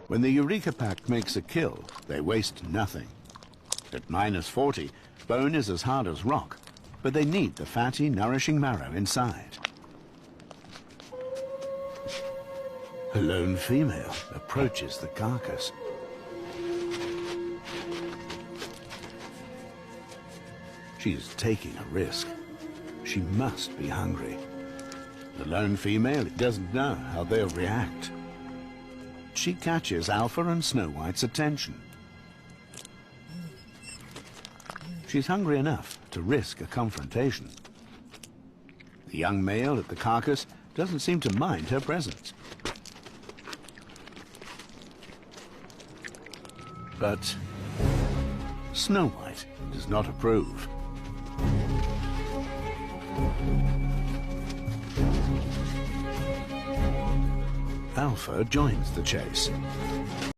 When the Eureka pack makes a kill, they waste nothing. At -40, bone is as hard as rock, but they need the fatty, nourishing marrow inside. A lone female approaches the carcass. She is taking a risk. She must be hungry. The lone female doesn't know how they'll react. She catches Alpha and Snow White's attention. She's hungry enough to risk a confrontation. The young male at the carcass doesn't seem to mind her presence. But Snow White does not approve. Alpha joins the chase.